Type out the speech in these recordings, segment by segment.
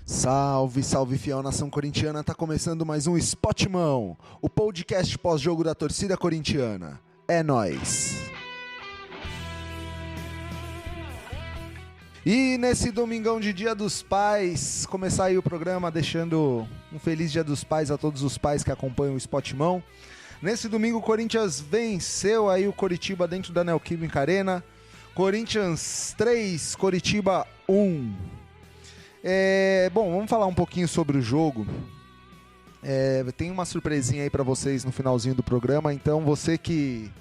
Salve, salve fiel nação corintiana, tá começando mais um Spotmão, o podcast pós-jogo da torcida corintiana. É nóis! E nesse domingão de Dia dos Pais, começar aí o programa deixando um feliz Dia dos Pais a todos os pais que acompanham o Spotmão. Nesse domingo o Corinthians venceu aí o Coritiba dentro da Neoquímica Arena. Corinthians 3, Coritiba 1. Bom, vamos falar um pouquinho sobre o jogo. Tem uma surpresinha aí pra vocês no finalzinho do programa, então você que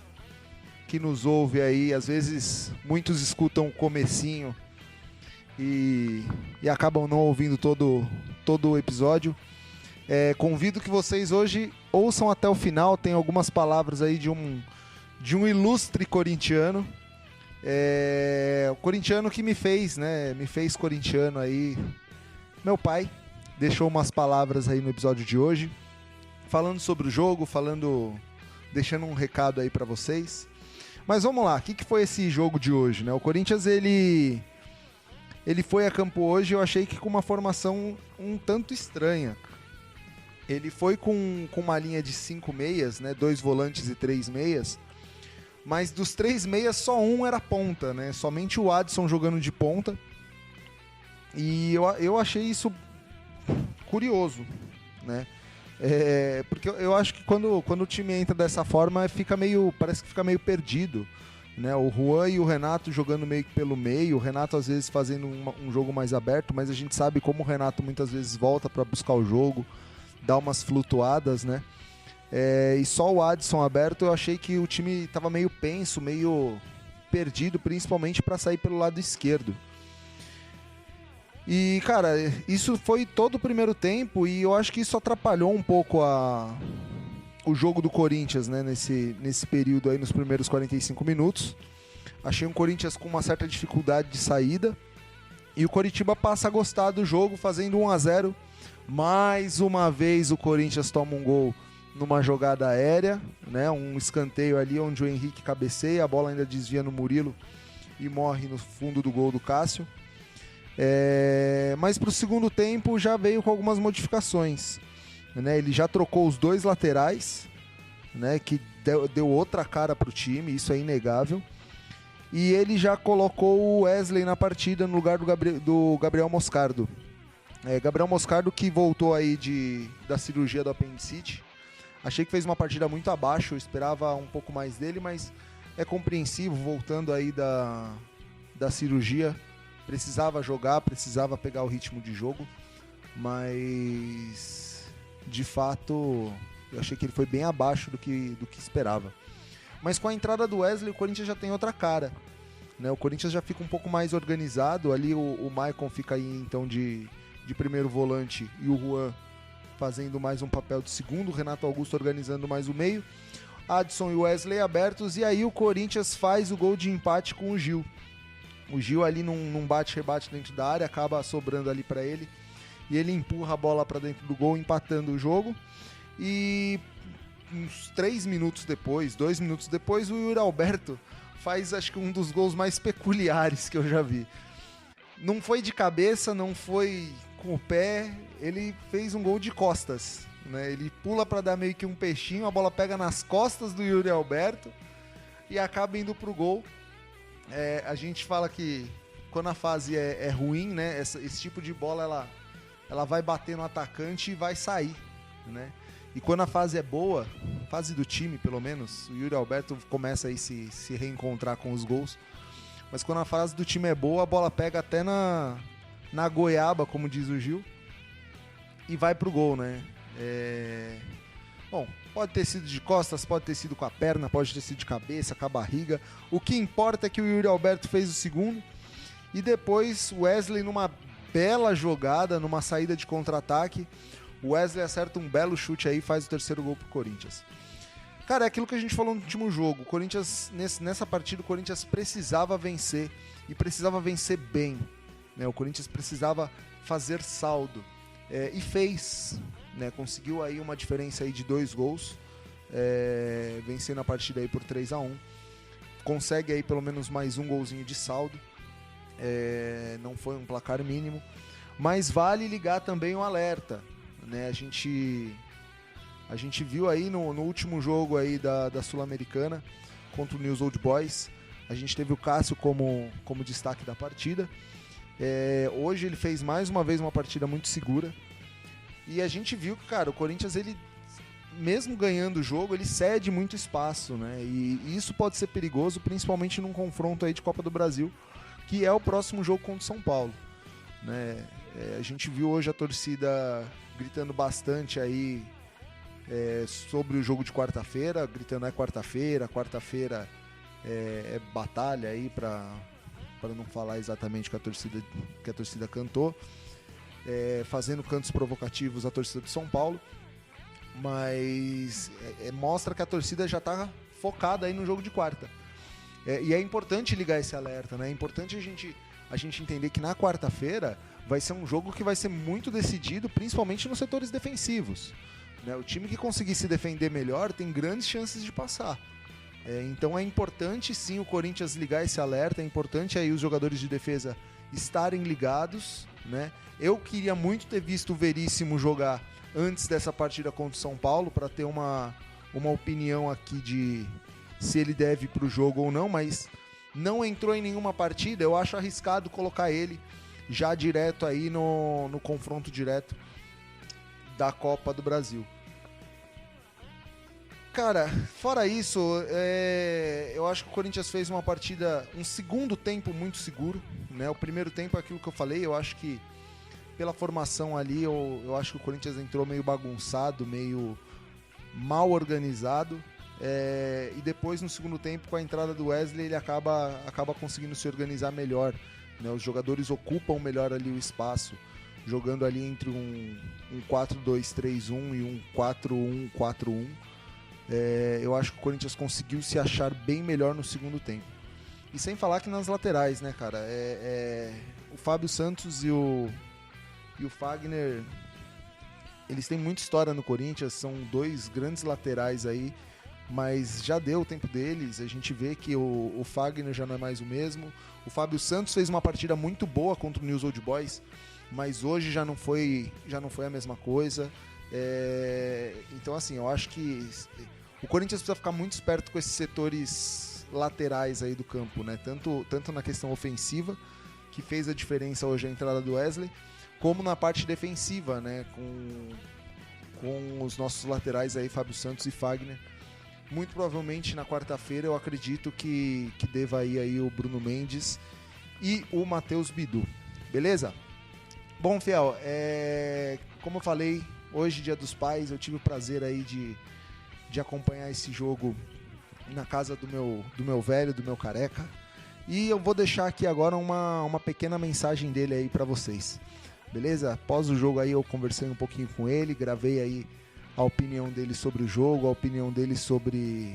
nos ouve aí, às vezes muitos escutam o comecinho e acabam não ouvindo todo o episódio. Convido que vocês hoje ouçam até o final, tem algumas palavras aí de um ilustre corintiano. O corintiano que me fez corintiano aí, meu pai, deixou umas palavras aí no episódio de hoje, falando sobre o jogo, deixando um recado aí pra vocês. Mas vamos lá, o que foi esse jogo de hoje, né? O Corinthians, ele foi a campo hoje, eu achei que com uma formação um tanto estranha. Ele foi com uma linha de 5 meias, né? 2 volantes e 3 meias. Mas dos 3 meias, só um era ponta, né? Somente o Adson jogando de ponta. E eu achei isso curioso, né? Porque eu acho que quando o time entra dessa forma, parece que fica meio perdido, né? O Juan e o Renato jogando meio que pelo meio. O Renato às vezes fazendo um jogo mais aberto, mas a gente sabe como o Renato muitas vezes volta para buscar o jogo, dá umas flutuadas, né? E só o Adson aberto, eu achei que o time estava meio penso, meio perdido, principalmente para sair pelo lado esquerdo. E, cara, isso foi todo o primeiro tempo e eu acho que isso atrapalhou um pouco o jogo do Corinthians, né, nesse período aí, nos primeiros 45 minutos. Achei um Corinthians com uma certa dificuldade de saída e o Coritiba passa a gostar do jogo, fazendo 1-0. Mais uma vez o Corinthians toma um gol numa jogada aérea, né? Um escanteio ali onde o Henrique cabeceia, a bola ainda desvia no Murilo e morre no fundo do gol do Cássio. Mas para o segundo tempo já veio com algumas modificações, né? Ele já trocou os 2 laterais, né? Que deu outra cara para o time, isso é inegável. E ele já colocou o Wesley na partida no lugar do Gabriel Moscardo. Gabriel Moscardo, que voltou aí da cirurgia do apendicite. Achei que fez uma partida muito abaixo, eu esperava um pouco mais dele, mas é compreensível, voltando aí da cirurgia. Precisava jogar, precisava pegar o ritmo de jogo, mas de fato eu achei que ele foi bem abaixo do que esperava. Mas com a entrada do Wesley, o Corinthians já tem outra cara, né? O Corinthians já fica um pouco mais organizado, ali o Maicon fica aí então de primeiro volante e o Juan fazendo mais um papel de segundo, o Renato Augusto organizando mais o meio, Adson e Wesley abertos, e aí o Corinthians faz o gol de empate com o Gil. O Gil ali num bate-rebate dentro da área, acaba sobrando ali para ele, e ele empurra a bola para dentro do gol, empatando o jogo. E uns 2 minutos depois, o Yuri Alberto faz acho que um dos gols mais peculiares que eu já vi. Não foi de cabeça, não foi com o pé, ele fez um gol de costas, né? Ele pula para dar meio que um peixinho, a bola pega nas costas do Yuri Alberto e acaba indo pro gol. A gente fala que quando a fase é ruim, né? Esse tipo de bola ela vai bater no atacante e vai sair, né? E quando a fase é boa, fase do time pelo menos, o Yuri Alberto começa aí se reencontrar com os gols. Mas quando a fase do time é boa, a bola pega até na goiaba, como diz o Gil, e vai pro gol, né? Bom, pode ter sido de costas, pode ter sido com a perna, pode ter sido de cabeça, com a barriga. O que importa é que o Yuri Alberto fez o segundo. E depois o Wesley, numa bela jogada, numa saída de contra-ataque, o Wesley acerta um belo chute aí e faz o terceiro gol pro Corinthians. Cara, é aquilo que a gente falou no último jogo. O Corinthians, nessa partida, o Corinthians precisava vencer. E precisava vencer bem, né? O Corinthians precisava fazer saldo. E fez, né? Conseguiu aí uma diferença aí de 2 gols. Vencendo a partida aí por 3-1. Consegue aí pelo menos mais um golzinho de saldo. Não foi um placar mínimo. mas vale ligar também o alerta, né? A gente viu aí no último jogo aí da Sul-Americana contra o News Old Boys, a gente teve o Cássio como destaque da partida. Hoje ele fez mais uma vez uma partida muito segura, e a gente viu que, cara, o Corinthians, ele, mesmo ganhando o jogo, ele cede muito espaço, né? E isso pode ser perigoso, principalmente num confronto aí de Copa do Brasil, que é o próximo jogo contra o São Paulo, né? A gente viu hoje a torcida gritando bastante aí sobre o jogo de quarta-feira, gritando quarta-feira é batalha aí, para não falar exatamente que a torcida cantou, fazendo cantos provocativos à torcida de São Paulo, mas mostra que a torcida já está focada aí no jogo de quarta. E é importante ligar esse alerta, né? É importante a gente entender que na quarta-feira vai ser um jogo que vai ser muito decidido, principalmente nos setores defensivos, né? O time que conseguir se defender melhor tem grandes chances de passar. Então é importante sim o Corinthians ligar esse alerta, é importante aí os jogadores de defesa estarem ligados, né? Eu queria muito ter visto o Veríssimo jogar antes dessa partida contra o São Paulo, para ter uma opinião aqui de se ele deve ir para o jogo ou não, mas não entrou em nenhuma partida. Eu acho arriscado colocar ele já direto aí no confronto direto da Copa do Brasil. Cara, fora isso, eu acho que o Corinthians fez uma partida, um segundo tempo muito seguro, né? O primeiro tempo é aquilo que eu falei, eu acho que pela formação ali, eu acho que o Corinthians entrou meio bagunçado, meio mal organizado, e depois no segundo tempo, com a entrada do Wesley, ele acaba conseguindo se organizar melhor, né? Os jogadores ocupam melhor ali o espaço, jogando ali entre um 4-2-3-1 e um 4-1-4-1. Eu acho que o Corinthians conseguiu se achar bem melhor no segundo tempo. E sem falar que nas laterais, né, cara? O Fábio Santos e o Fagner, eles têm muita história no Corinthians, são dois grandes laterais aí, mas já deu o tempo deles. A gente vê que o Fagner já não é mais o mesmo. O Fábio Santos fez uma partida muito boa contra o News Old Boys, mas hoje já não foi a mesma coisa. Então, assim, eu acho que o Corinthians precisa ficar muito esperto com esses setores laterais aí do campo, né? Tanto na questão ofensiva, que fez a diferença hoje a entrada do Wesley, como na parte defensiva, né? Com os nossos laterais aí, Fábio Santos e Fagner. Muito provavelmente na quarta-feira eu acredito que deva ir aí o Bruno Mendes e o Matheus Bidu. Beleza? Bom, Fiel, como eu falei, hoje, Dia dos Pais, eu tive o prazer aí de acompanhar esse jogo na casa do meu velho, do meu careca. E eu vou deixar aqui agora uma pequena mensagem dele aí para vocês. Beleza? Após o jogo aí eu conversei um pouquinho com ele, gravei aí a opinião dele sobre o jogo, a opinião dele sobre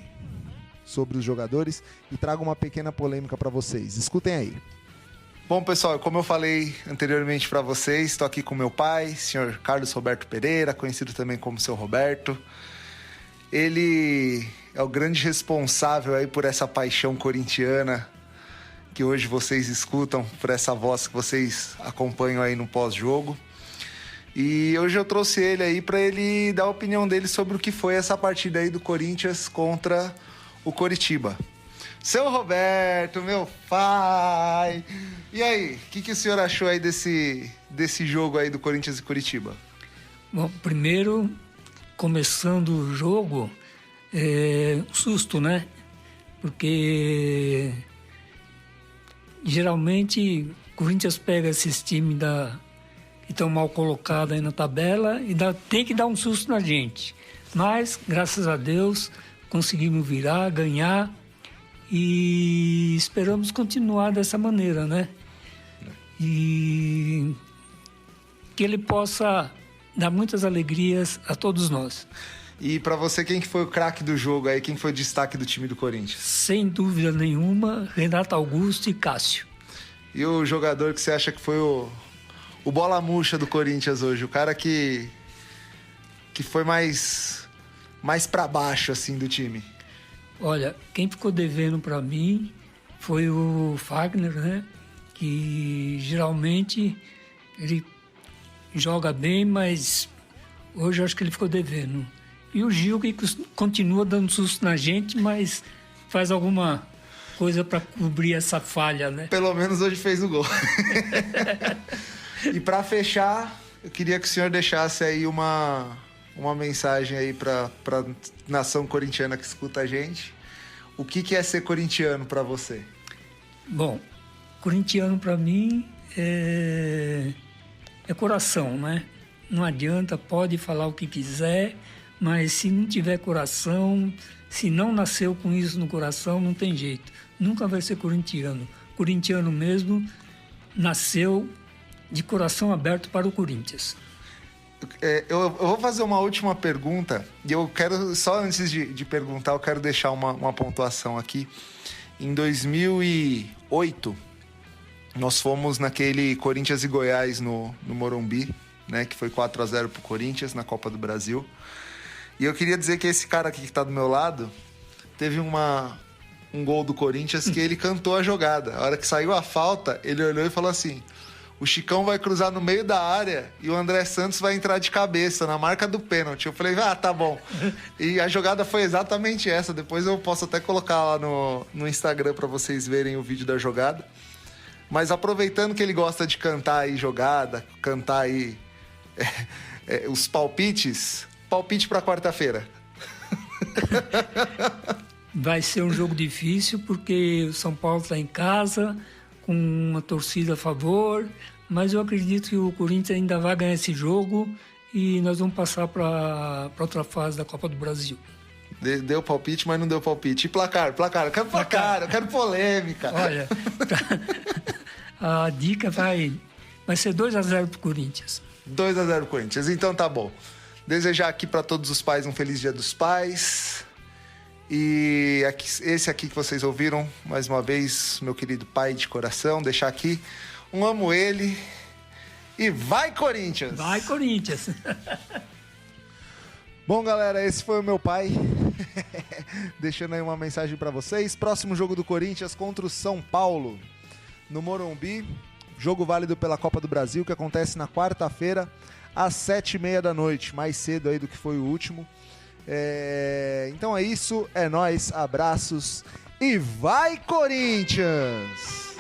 os jogadores, e trago uma pequena polêmica para vocês. Escutem aí. Bom, pessoal, como eu falei anteriormente para vocês, estou aqui com meu pai, senhor Carlos Roberto Pereira, conhecido também como seu Roberto. Ele é o grande responsável aí por essa paixão corintiana que hoje vocês escutam, por essa voz que vocês acompanham aí no pós-jogo. E hoje eu trouxe ele aí para ele dar a opinião dele sobre o que foi essa partida aí do Corinthians contra o Coritiba. Seu Roberto, meu pai! E aí, o que o senhor achou aí desse jogo aí do Corinthians e Coritiba? Bom, primeiro, começando o jogo, um susto, né? Porque geralmente o Corinthians pega esses times que estão mal colocados aí na tabela e tem que dar um susto na gente. Mas, graças a Deus, conseguimos virar, ganhar. E esperamos continuar dessa maneira, né? E que ele possa dar muitas alegrias a todos nós. E para você, quem que foi o craque do jogo aí? Quem foi o destaque do time do Corinthians? Sem dúvida nenhuma, Renato Augusto e Cássio. E o jogador que você acha que foi o bola murcha do Corinthians hoje? O cara que foi mais para baixo, assim, do time? Olha, quem ficou devendo para mim foi o Fagner, né? Que geralmente ele joga bem, mas hoje eu acho que ele ficou devendo. E o Gil, que continua dando susto na gente, mas faz alguma coisa para cobrir essa falha, né? Pelo menos hoje fez o gol. E para fechar, eu queria que o senhor deixasse aí uma mensagem aí para nação corintiana que escuta a gente. O que é ser corintiano para você? Bom, corintiano para mim é coração, né? Não adianta, pode falar o que quiser, mas se não tiver coração, se não nasceu com isso no coração, não tem jeito. Nunca vai ser corintiano. Corintiano mesmo nasceu de coração aberto para o Corinthians. Eu vou fazer uma última pergunta e eu quero, só antes de perguntar, eu quero deixar uma pontuação aqui. Em 2008, nós fomos naquele Corinthians e Goiás no Morumbi, né, que foi 4-0 pro Corinthians na Copa do Brasil. E eu queria dizer que esse cara aqui que tá do meu lado teve um gol do Corinthians que ele cantou a jogada. A hora que saiu a falta, ele olhou e falou assim: o Chicão vai cruzar no meio da área e o André Santos vai entrar de cabeça na marca do pênalti. Eu falei, tá bom. E a jogada foi exatamente essa. Depois eu posso até colocar lá no Instagram para vocês verem o vídeo da jogada. Mas aproveitando que ele gosta de cantar aí jogada, cantar aí os palpites, palpite para quarta-feira. Vai ser um jogo difícil porque o São Paulo está em casa, com uma torcida a favor, mas eu acredito que o Corinthians ainda vai ganhar esse jogo e nós vamos passar para outra fase da Copa do Brasil. Deu palpite, mas não deu palpite. E placar? Eu quero placar, eu quero polêmica. Olha, a dica vai ser 2-0 para o Corinthians. 2-0 Corinthians, então tá bom. Desejar aqui para todos os pais um feliz Dia dos Pais. E esse aqui que vocês ouviram, mais uma vez, meu querido pai de coração, deixar aqui um amo ele e vai Corinthians! Vai Corinthians! Bom, galera, esse foi o meu pai, deixando aí uma mensagem para vocês. Próximo jogo do Corinthians contra o São Paulo, no Morumbi, jogo válido pela Copa do Brasil, que acontece na quarta-feira, às 7h30 da noite, mais cedo aí do que foi o último. Então é isso, é nóis, abraços e vai Corinthians!